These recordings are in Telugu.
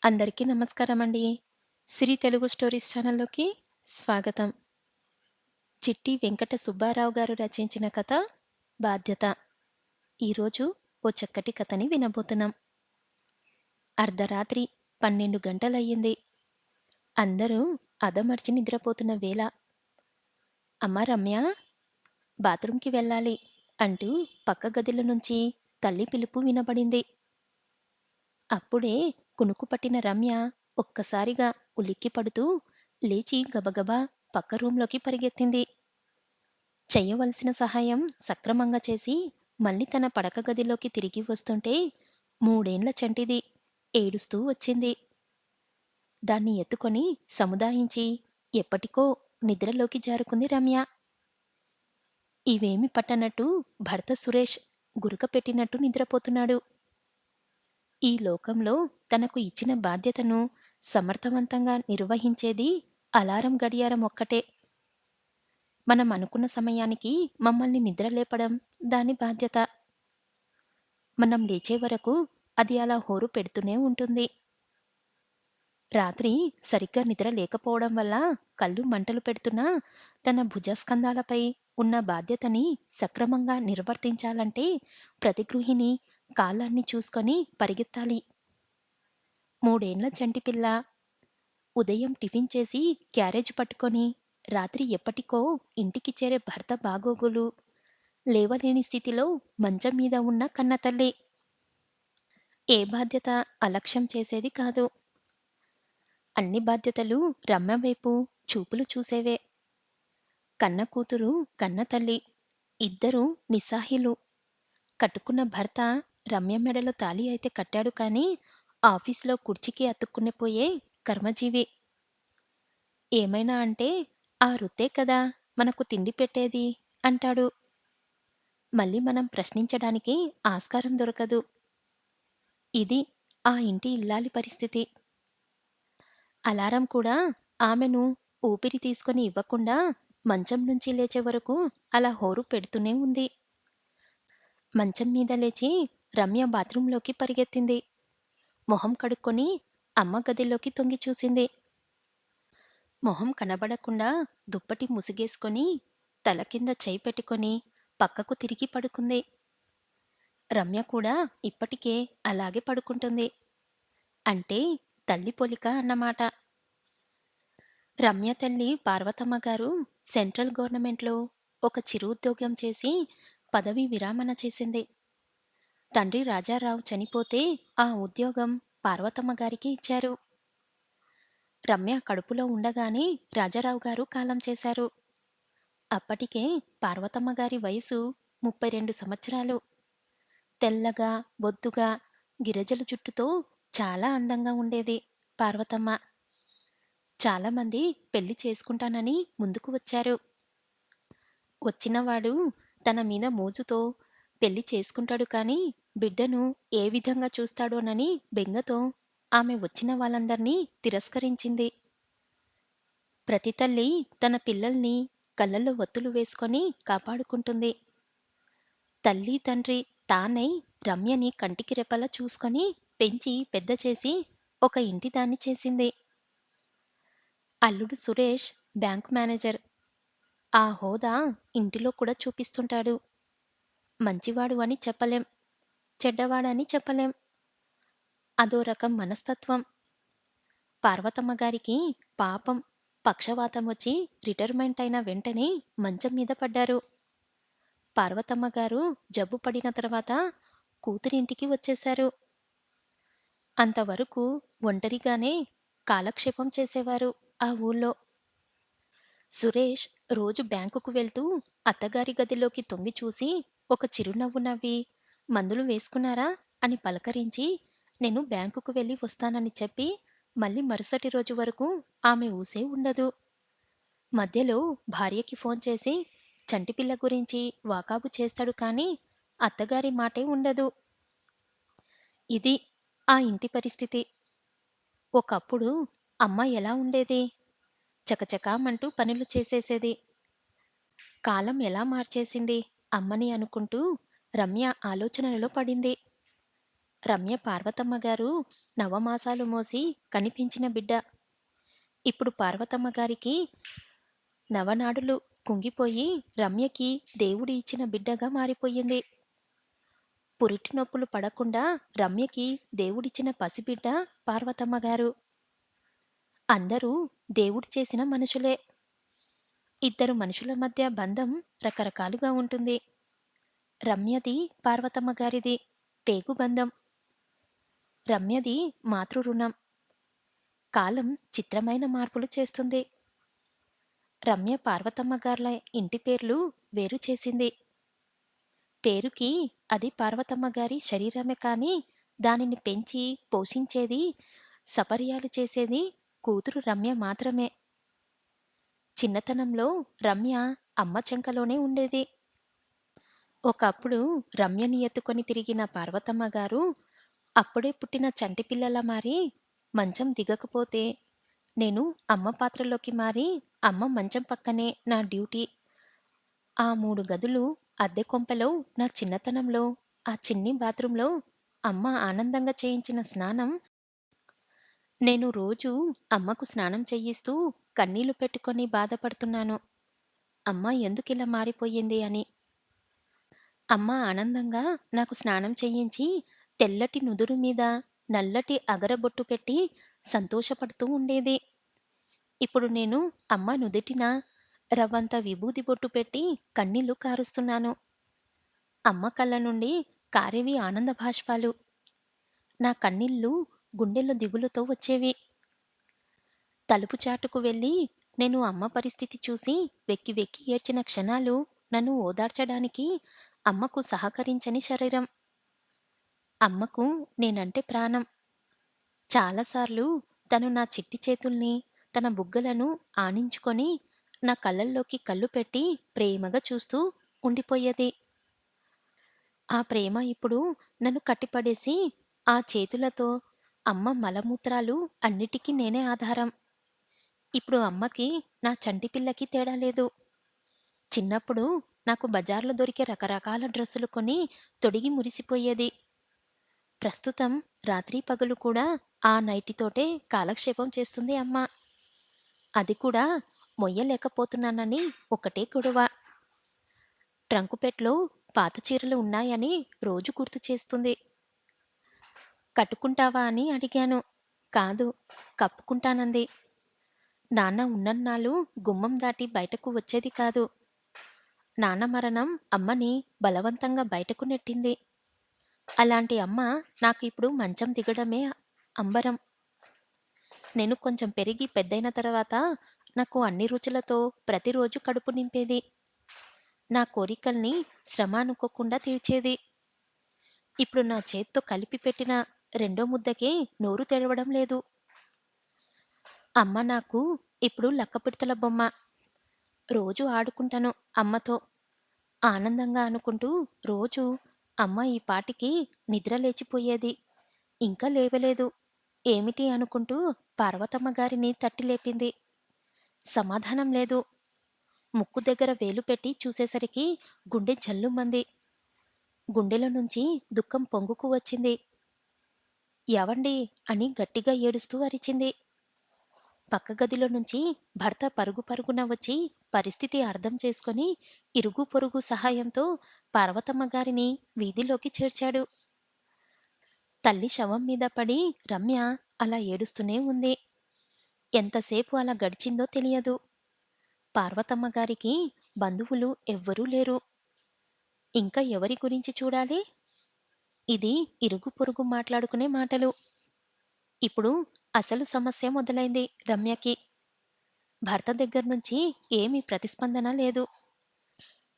అందరికీ నమస్కారమండి. సిరి తెలుగు స్టోరీస్ ఛానల్‌లోకి స్వాగతం. చిట్టి వెంకట సుబ్బారావు గారు రచించిన కథ 'బాధ్యత'. ఈరోజు ఓ చక్కటి కథని వినబోతున్నాం. అర్ధరాత్రి 12 గంటలయ్యింది. అందరూ అదమర్చి నిద్రపోతున్న వేళ. "అమ్మా రమ్య, బాత్రూంకి వెళ్ళాలి" అంటూ పక్క గదిలో నుంచి తల్లి పిలుపు వినబడింది. అప్పుడే కునుకు పట్టిన రమ్య ఒక్కసారిగా ఉలిక్కిపడుతూ లేచి గబగబా పక్క రూంలోకి పరిగెత్తింది. చెయ్యవలసిన సహాయం సక్రమంగా చేసి మళ్ళీ తన పడక గదిలోకి తిరిగి వస్తుంటే 3 ఏండ్ల చంటిది ఏడుస్తూ వచ్చింది. దాన్ని ఎత్తుకొని సముదాయించి ఎప్పటికో నిద్రలోకి జారుకుంది రమ్య. ఇవేమీ పట్టనట్టు భర్త సురేష్ గురక పెట్టినట్టు నిద్రపోతున్నాడు. ఈ లోకంలో తనకు ఇచ్చిన బాధ్యతను సమర్థవంతంగా నిర్వహించేది అలారం గడియారం ఒక్కటే. మనం అనుకున్న సమయానికి మమ్మల్ని నిద్రలేపడం దాని బాధ్యత. మనం లేచే వరకు అది అలా హోరు పెడుతూనే ఉంటుంది. రాత్రి సరిగ్గా నిద్ర లేకపోవడం వల్ల కళ్ళు మంటలు పెడుతున్నా తన భుజస్కంధాలపై ఉన్న బాధ్యతని సక్రమంగా నిర్వర్తించాలంటే ప్రతి గృహిణి కాలాన్ని చూసుకొని పరిగెత్తాలి. 3 ఏండ్ల చంటిపిల్ల ఉదయం టిఫిన్ చేసి క్యారేజ్ పట్టుకొని రాత్రి ఎప్పటికో ఇంటికి చేరే భర్త బాగోగులు లేవలేని స్థితిలో మంచం మీద ఉన్న కన్నతల్లి. ఏ బాధ్యత అలక్ష్యం చేసేది కాదు. అన్ని బాధ్యతలు రమ్య వైపు చూపులు చూసేవే. కన్న కూతురు, కన్న తల్లి ఇద్దరూ నిస్సహాయులు. కట్టుకున్న భర్త రమ్య మెడలో తాళి అయితే కట్టాడు కానీ ఆఫీసులో కుర్చీకి అతుక్కునిపోయే కర్మజీవి. ఏమైనా అంటే "ఆ వృత్తే కదా మనకు తిండి పెట్టేది" అంటాడు. మళ్ళీ మనం ప్రశ్నించడానికి ఆస్కారం దొరకదు. ఇది ఆ ఇంటి ఇల్లాలి పరిస్థితి. అలారం కూడా ఆమెను ఊపిరి తీసుకొని ఇవ్వకుండా మంచం నుంచి లేచే వరకు అలా హోరు పెడుతూనే ఉంది. మంచం మీద లేచి రమ్య బాత్రూంలోకి పరిగెత్తింది. మొహం కడుక్కొని అమ్మ గదిలోకి తొంగి చూసింది. మొహం కనబడకుండా దుప్పటి ముసుగేసుకొని తల కింద చెయ్యి పెట్టుకొని పక్కకు తిరిగి పడుకుంది. రమ్య కూడా ఇప్పటికే అలాగే పడుకుంటుంది. అంటే తల్లి పోలిక అన్నమాట. రమ్య తల్లి పార్వతమ్మ గారు సెంట్రల్ గవర్నమెంట్లో ఒక చిరు ఉద్యోగం చేసి పదవీ విరామణ చేసింది. తండ్రి రాజారావు చనిపోతే ఆ ఉద్యోగం పార్వతమ్మ గారికి ఇచ్చారు. రమ్య కడుపులో ఉండగానే రాజారావు గారు కాలం చేశారు. అప్పటికే పార్వతమ్మ గారి వయసు 32 సంవత్సరాలు. తెల్లగా, బొద్దుగా, గిరజల జుట్టుతో చాలా అందంగా ఉండేది పార్వతమ్మ. చాలామంది పెళ్లి చేసుకుంటానని ముందుకు వచ్చారు. వచ్చినవాడు తన మీద మోజుతో పెళ్లి చేసుకుంటాడు కానీ బిడ్డను ఏ విధంగా చూస్తాడోనని బెంగతో ఆమె వచ్చిన వాళ్ళందర్నీ తిరస్కరించింది. ప్రతి తల్లి తన పిల్లల్ని కళ్ళల్లో ఒత్తులు వేసుకొని కాపాడుకుంటుంది. తల్లి తండ్రి తానై రమ్యని కంటికి రెప్పలా చూసుకొని పెంచి పెద్ద చేసి ఒక ఇంటి దాన్ని చేసింది. అల్లుడు సురేష్ బ్యాంకు మేనేజర్. ఆ హోదా ఇంటిలో కూడా చూపిస్తుంటాడు. మంచివాడు అని చెప్పలేం. చెడ్డవాడని చెప్పలేం. అదో రకం మనస్తత్వం. పార్వతమ్మ గారికి పాపం పక్షవాతం వచ్చి రిటైర్మెంట్ అయిన వెంటనే మంచం మీద పడ్డారు. పార్వతమ్మ గారు జబ్బు పడిన తర్వాత కూతురింటికి వచ్చేశారు. అంతవరకు ఒంటరిగానే కాలక్షేపం చేసేవారు ఆ ఊళ్ళో. సురేష్ రోజు బ్యాంకుకు వెళ్తూ అత్తగారి గదిలోకి తొంగి చూసి ఒక చిరునవ్వు నవ్వి మందులు వేసుకున్నారా అని పలకరించి నేను బ్యాంకుకు వెళ్ళి వస్తానని చెప్పి మళ్ళీ మరుసటి రోజు వరకు ఆమె ఊసే ఉండదు. మధ్యలో భార్యకి ఫోన్ చేసి చంటిపిల్ల గురించి వాకాబు చేస్తాడు కానీ అత్తగారి మాటే ఉండదు. ఇది ఆ ఇంటి పరిస్థితి. ఒకప్పుడు అమ్మ ఎలా ఉండేది? చకచకామంటూ పనులు చేసేసేది. కాలం ఎలా మార్చేసింది అమ్మని అనుకుంటూ రమ్య ఆలోచనలలో పడింది. రమ్య పార్వతమ్మ గారు నవమాసాలు మోసి కనిపించిన బిడ్డ. ఇప్పుడు పార్వతమ్మ గారికి నవనాడులు కుంగిపోయి రమ్యకి దేవుడు ఇచ్చిన బిడ్డగా మారిపోయింది. పురిటి నొప్పులు పడకుండా రమ్యకి దేవుడిచ్చిన పసిబిడ్డ పార్వతమ్మ గారు. అందరూ దేవుడు చేసిన మనుషులే. ఇద్దరు మనుషుల మధ్య బంధం రకరకాలుగా ఉంటుంది. రమ్యది పార్వతమ్మ గారిది పేగుబంధం. రమ్యది మాతృ రుణం. కాలం చిత్రమైన మార్పులు చేస్తుంది. రమ్య పార్వతమ్మ గార్ల ఇంటి పేర్లు వేరు చేసింది. పేరుకి అది పార్వతమ్మ గారి శరీరమే కాని దానిని పెంచి పోషించేది, సపర్యాలు చేసేది కూతురు రమ్య మాత్రమే. చిన్నతనంలో రమ్య అమ్మ చెంకలోనే ఉండేది. ఒకప్పుడు రమ్యని ఎత్తుకొని తిరిగిన పార్వతమ్మ గారు అప్పుడే పుట్టిన చంటి పిల్లలా మారి మంచం దిగకపోతే నేను అమ్మ పాత్రలోకి మారి అమ్మ మంచం పక్కనే నా డ్యూటీ. ఆ 3 గదులు అద్దె కొంపలో నా చిన్నతనంలో ఆ చిన్ని బాత్రూంలో అమ్మ ఆనందంగా చేయించిన స్నానం నేను రోజూ అమ్మకు స్నానం చెయ్యిస్తూ కన్నీళ్లు పెట్టుకొని బాధపడుతున్నాను. అమ్మ ఎందుకిలా మారిపోయింది అని. అమ్మ ఆనందంగా నాకు స్నానం చేయించి తెల్లటి నుదురు మీద నల్లటి అగరబొట్టు పెట్టి సంతోషపడుతూ ఉండేది. ఇప్పుడు నేను అమ్మ నుదిటిన రవ్వంత విభూది బొట్టు పెట్టి కన్నీళ్లు కారుస్తున్నాను. అమ్మ కళ్ళ నుండి కారేవి ఆనంద బాష్పాలు. నా కన్నీళ్లు గుండెల్లో దిగులుతో వచ్చేవి. తలుపు చాటుకు వెళ్ళి నేను అమ్మ పరిస్థితి చూసి వెక్కి వెక్కి ఏడ్చిన క్షణాలు నన్ను ఓదార్చడానికి అమ్మకు సహకరించని శరీరం. అమ్మకు నేనంటే ప్రాణం. చాలాసార్లు తను నా చిట్టి చేతుల్ని, తన బుగ్గలను ఆనించుకొని నా కళ్ళల్లోకి కళ్ళు పెట్టి ప్రేమగా చూస్తూ ఉండిపోయేది. ఆ ప్రేమ ఇప్పుడు నన్ను కట్టిపడేసి ఆ చేతులతో అమ్మ మలమూత్రాలు అన్నిటికీ నేనే ఆధారం. ఇప్పుడు అమ్మకి నా చంటి పిల్లకి తేడా లేదు. చిన్నప్పుడు నాకు బజార్‌లో దొరికే రకరకాల డ్రెస్సులు కొని తొడిగి మురిసిపోయేది. ప్రస్తుతం రాత్రి పగలు కూడా ఆ నైటీతోటే కాలక్షేపం చేస్తుంది అమ్మ. అది కూడా మొయ్యలేకపోతున్నానని ఒకటే గొడవ. ట్రంకుపెట్టెలో పాత చీరలు ఉన్నాయని రోజు గుర్తు చేస్తుంది. కట్టుకుంటావా అని అడిగాను. కాదు, కప్పుకుంటానంది. నాన్న ఉన్నన్నాళ్ళు గుమ్మం దాటి బయటకు వచ్చేది కాదు. నాన్న మరణం అమ్మని బలవంతంగా బయటకు నెట్టింది. అలాంటి అమ్మ నాకు ఇప్పుడు మంచం దిగడమే అంబరం. నేను కొంచెం పెరిగి పెద్దయిన తర్వాత నాకు అన్ని రుచులతో ప్రతిరోజు కడుపు నింపేది. నా కోరికల్ని శ్రమ అనుకోకుండా తీర్చేది. ఇప్పుడు నా చేత్తో కలిపి పెట్టిన రెండో ముద్దకే నోరు తెరవడం లేదు. అమ్మ నాకు ఇప్పుడు లక్కపిడతల బొమ్మ. రోజూ ఆడుకుంటాను అమ్మతో. ఆనందంగా అనుకుంటూ రోజూ అమ్మ ఈ పాటికి నిద్ర లేచిపోయేది. ఇంకా లేవలేదు. ఏమిటి అనుకుంటూ పార్వతమ్మ గారిని తట్టి లేపింది. సమాధానం లేదు. ముక్కు దగ్గర వేలు పెట్టి చూసేసరికి గుండె జల్లుమంది. గుండెలో నుంచి దుఃఖం పొంగుకు వచ్చింది. యావండి అని గట్టిగా ఏడుస్తూ అరిచింది. పక్క గదిలో నుంచి భర్త పరుగు పరుగున వచ్చి పరిస్థితి అర్థం చేసుకొని ఇరుగు పొరుగు సహాయంతో పార్వతమ్మ గారిని వీధిలోకి చేర్చాడు. తల్లి శవం మీద పడి రమ్య అలా ఏడుస్తూనే ఉంది. ఎంతసేపు అలా గడిచిందో తెలియదు. పార్వతమ్మ గారికి బంధువులు ఎవ్వరూ లేరు. ఇంకా ఎవరి గురించి చూడాలి? ఇది ఇరుగు పొరుగు మాట్లాడుకునే మాటలు. ఇప్పుడు అసలు సమస్య మొదలైంది రమ్యకి. భర్త దగ్గర్నుంచి ఏమీ ప్రతిస్పందన లేదు.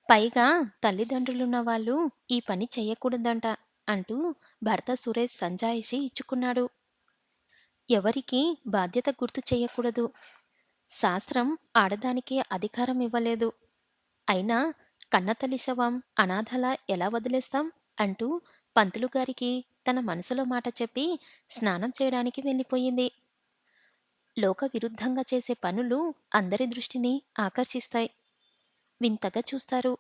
పైగా తల్లిదండ్రులున్న వాళ్ళు ఈ పని చెయ్యకూడదంట అంటూ భర్త సురేష్ సంజాయిషీ ఇచ్చుకున్నాడు. ఎవరికీ బాధ్యత గుర్తు చెయ్యకూడదు. శాస్త్రం ఆడదానికి అధికారం ఇవ్వలేదు. అయినా కన్నతల్లి శవం అనాథలా ఎలా వదిలేస్తాం అంటూ పంతులు గారికి తన మనసులో మాట చెప్పి స్నానం చేయడానికి వెళ్ళిపోయింది. లోక విరుద్ధంగా చేసే పనులు అందరి దృష్టిని ఆకర్షిస్తాయి. వింతగా చూస్తారు.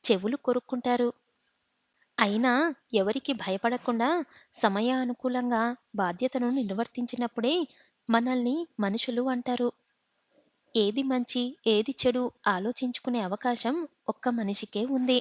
చెవులు కొరుక్కుంటారు. అయినా ఎవరికీ భయపడకుండా సమయానుకూలంగా బాధ్యతను నిర్వర్తించినప్పుడే మనల్ని మనుషులు అంటారు. ఏది మంచి, ఏది చెడు ఆలోచించుకునే అవకాశం ఒక్క మనిషికే ఉంది.